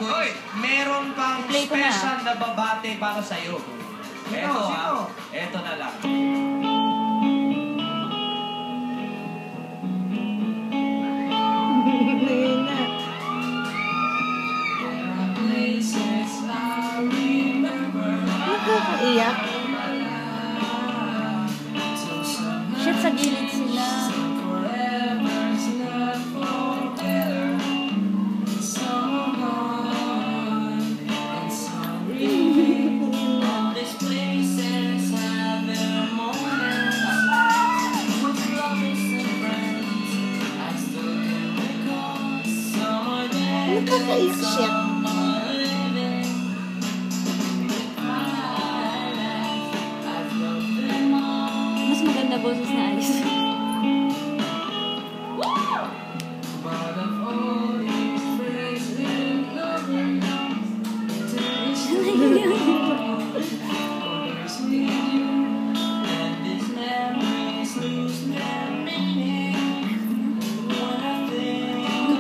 Hoy, meron pang special na babate para sa'yo. Eto eto na lang. Nakakaiyak. Shit, sa gilid sila. Nakakaiyak siya. Mas maganda boses na Alice.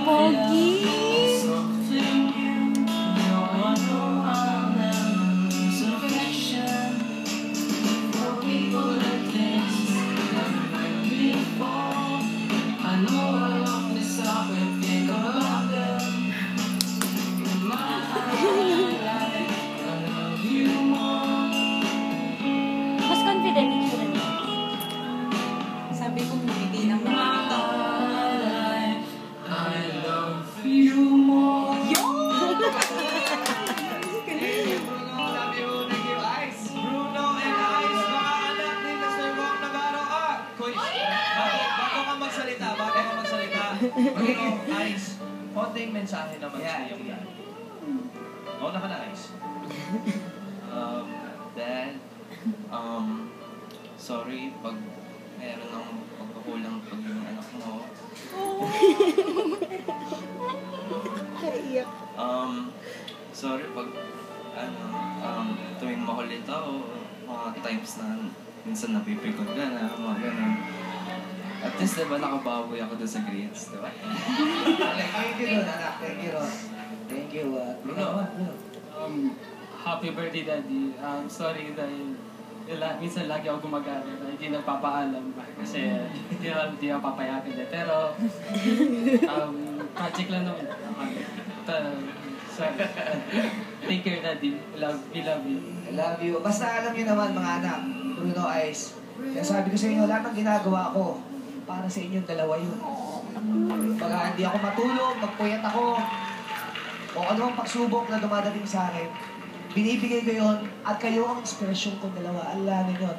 Pogi. Mas confident siya rin. Sabi ko, hindi lang makakita. I love you more. Yo! Love you, thank you, Ice. Bruno and Ice, mga anak ni Mr. Wong Navarro. Kuy, bago ka magsalita. Bruno, Ice, konting mensahe naman sa iyong dad. Mauna ka na, Ice. Dad, sorry pag meron ng pagkukulang pag yung anak mo. Nakakaiyak. Sorry pag tuwing makulit ako, mga times na minsan napipikot ka na, mga ganun. At least diba nakabawi ako doon sa grades, diba? Thank you, anak. Thank you, Ron. Thank you, Bruno. Happy birthday, Daddy. Sorry dahil minsan lagi ako gumagana na hindi nagpapaalam kasi hindi ako papayakin eh. Pero, project lang naman. Take care, Daddy. We love you. I love you. Basta alam niyo naman, mga anak, Bruno, Ice, kaya sabi ko sa inyo, lahat ng ginagawa ko, para sa inyong dalawa yun. Pag hindi ako matulog, magpuyat ako, o anumang pagsubok na dumadating sa akin, binibigay ko yun, at kayo ang inspirasyon kong dalawa. Alanin yun.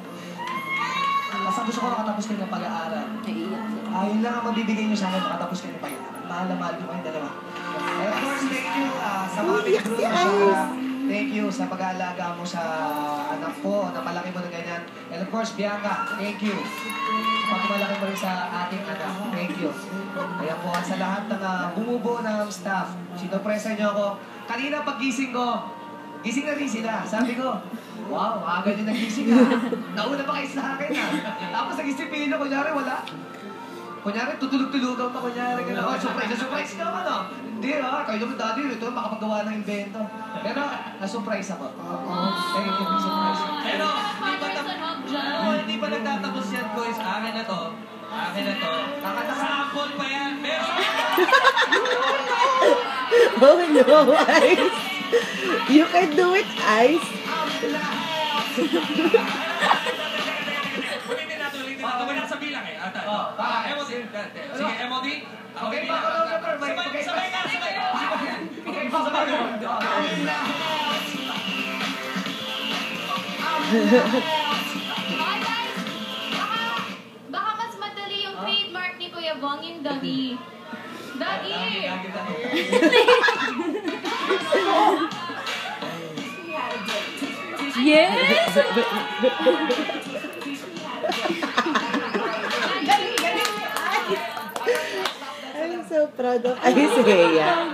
Basta gusto ko nakatapos kayo ng pag-aaral. Yun lang ang mabibigay nyo sa akin, makatapos kayo ng pag-aaral. Mahal na mahal ko kayong dalawa. And of course, thank you sa mga Bruno. Thank you sa pag-aalaga mo sa anak ko, na malaki mo na ganyan. And of course, Bianca, thank you. Pagmalaki mo rin sa ating anak. Thank you. Kaya po, sa lahat ng bumubuo ng staff, sinopresa niyo ako. Kanina paggising ko, gising na rin sila. Sabi ko, wow, aga nyo nagising ha. Nauna pa kayo sa akin ha. Tapos nagising ko, kunyari wala. Kunyari, tutulog-tulugan pa, kunyari. Surprise ka ba, no? Hindi ha, kayo naman daddy, ito makapagawa ng invento. Pero, na-surprise ako. Thank you, surprise. Pero, hindi pa nagtatapos yan, boys. Akin na to. Sample pa yan. Pero, Oh no, Ice. You can do it, Ice. ulitin natin. Wala sa bilang eh. MOD. Sige, MOD. Okay, sabay ka. Okay, sabay ka. Baka mas madali yung trademark ni Kuya Bong, yung Dagi. Dagi! Yes! I'm so proud of Isaiah.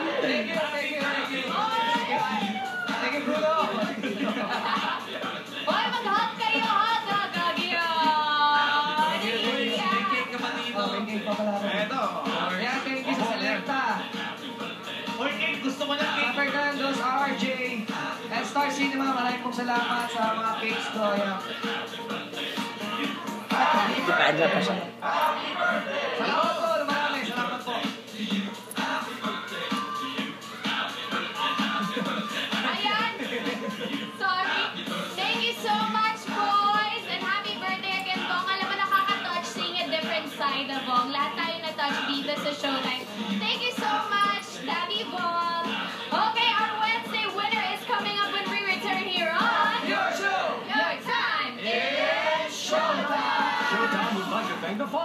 Hoy, mag-hug kayo, ha? Dagi! Eto. Kaya thank you sa Selecta. Or cake, gusto ko ng cake. Star Cinema, maraming pong salamat sa mga cakes ko. Ayan. Depende pa siya. Salamat po, marami. Salamat po. Ayan. Sorry. Thank you so much, boys. And happy birthday again, Bong. Alam mo, nakaka-touch seeing a different side of Bong. Lahat tayo na-touch dito sa Showtime. Thank you so much, Daddy Bong. Okay, our Wednesday winner is coming up when we return here on Your show! Your Time. It's Showtime. Showtime would like to thank the following.